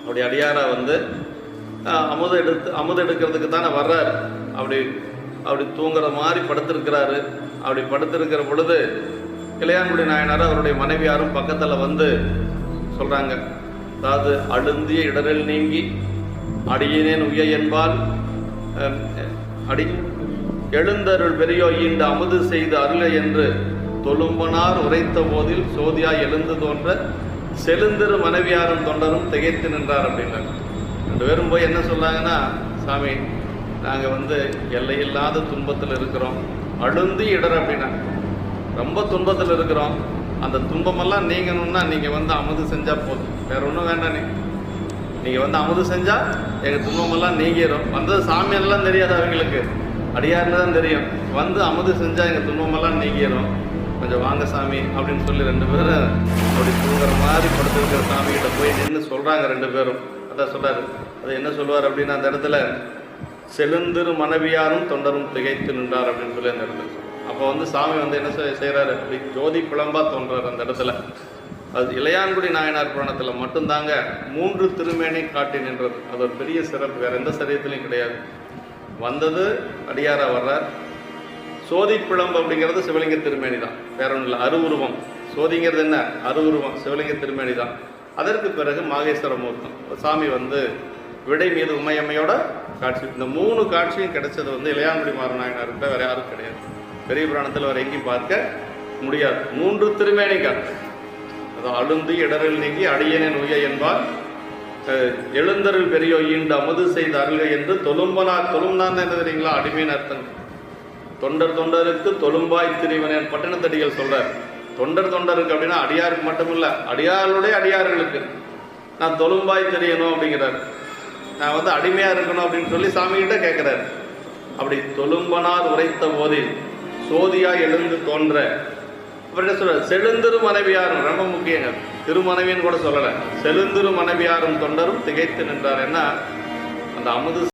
அப்படி அடியாரா வந்து அமுது எடுக்கிறதுக்கு தானே வர்றாரு. அப்படி அப்படி தூங்குற மாதிரி படுத்திருக்கிறாரு. அப்படி படுத்திருக்கிற பொழுது இளையான்குடி நாயனார் அவருடைய மனைவியாரும் பக்கத்தில் வந்து சொல்கிறாங்க, அதாவது அழுந்திய இடரில் நீங்கி அடியினேன் உய என்பால் அடி எழுந்தருள் பெரியோ ஈண்டு அமுது செய்து அருள என்று தொழும்பனார் உரைத்த போதில் சோதியாய் எழுந்து தோன்ற செழுந்திரு மனைவியாரும் தொண்டரும் திகைத்து நின்றார் அப்படின்னாங்க. 2 பேரும் போய் என்ன சொன்னாங்கன்னா, சாமி நாங்கள் வந்து எல்லையில்லாத துன்பத்தில் இருக்கிறோம், அழுந்தி இடர் அப்படின்னா ரொம்ப துன்பத்தில் இருக்கிறோம், அந்த துன்பமெல்லாம் நீங்கணும்னா நீங்கள் வந்து அமுது செஞ்சால் போதும், வேற ஒன்றும் வேண்டாம், நீங்கள் வந்து அமுது செஞ்சால் எங்கள் துன்பமெல்லாம் நீங்கிடும். வந்தது சாமியெல்லாம் தெரியாது அவங்களுக்கு, அடியார்னு தான் தெரியும். வந்து அமுது செஞ்சால் எங்கள் துன்பமெல்லாம் நீங்கிடும், கொஞ்சம் வாங்க சாமி அப்படின்னு சொல்லி 2 பேரும் அப்படி தூங்குற மாதிரி படுத்திருக்கிற சாமிகிட்ட போய் நின்று சொல்கிறாங்க 2 பேரும். அதான் சொல்கிறாரு, அது என்ன சொல்லுவார் அப்படின்னா, அந்த இடத்துல செழுந்திரு மனைவியாரும் தொண்டரும் திகைத்து நின்றார் அப்படின்னு சொல்லி அந்த இடத்துல. அப்போ வந்து சாமி வந்து என்ன செய்கிறாரு, அப்படி ஜோதி பிளம்பா தோன்றார் அந்த இடத்துல. அது இளையான்குடி நாயனார் புராணத்தில் மட்டும்தாங்க 3 திருமேனி காட்டி நின்றது. அது ஒரு பெரிய சிறப்பு, வேற எந்த சரீரத்திலையும் கிடையாது. வந்தது அடியாரா வர்றார். சோதி பிளம்பு அப்படிங்கிறது சிவலிங்க திருமேனி தான், வேற ஒன்றும் இல்லை. அருவுருவம், சோதிங்கிறது என்ன, அருவுருவம், சிவலிங்க திருமேனி தான். அதற்கு பிறகு மாகேஸ்வர மூர்த்தம், சாமி வந்து விடை மீது உமையம்மையோட காட்சி. இந்த 3 காட்சியும் கிடைச்சது வந்து இளையான்குடி மாறநாயனார்கிட்ட வேற யாரும் கிடையாது. பெரிய புராணத்தில் வேற எங்கேயும் பார்க்க முடியாது. 3 திருமேனி காட்டு. அதான் அழுந்தி இடரில் நீங்கி அடியேனேன் உய என்பால் எழுந்தருள் பெரியோ ஈண்டு அமுது செய்து அருள்க என்று தொழும்பனார். தொழும்தான் என்ன தெரியுங்களா, அடிமையின் அர்த்தம். தொண்டருக்கு தொழும்பாய் திரிவனேன் பட்டினத்தடிகள் சொல்றார். தொண்டருக்கு அப்படின்னா அடியாருக்கு மட்டும் இல்லை, அடியாருடைய அடியார்களுக்கு நான் தொழும்பாய் தெரியணும் அப்படிங்கிறார். நான் வந்து அடிமையா இருக்கணும் அப்படின்னு சொல்லி சாமிகிட்ட கேட்கிறார். அப்படி தொழும்பனார் உரைத்த போதில் சோதியா எழுந்து தோன்ற. அப்புறம் என்ன சொல்ற, செழுந்திரு மனைவியாரும், ரொம்ப முக்கியங்க, திருமனைவின்னு கூட சொல்லலை, செழுந்திரு மனைவியாரும் தொண்டரும் திகைத்து நின்றார். என்ன அந்த அமுது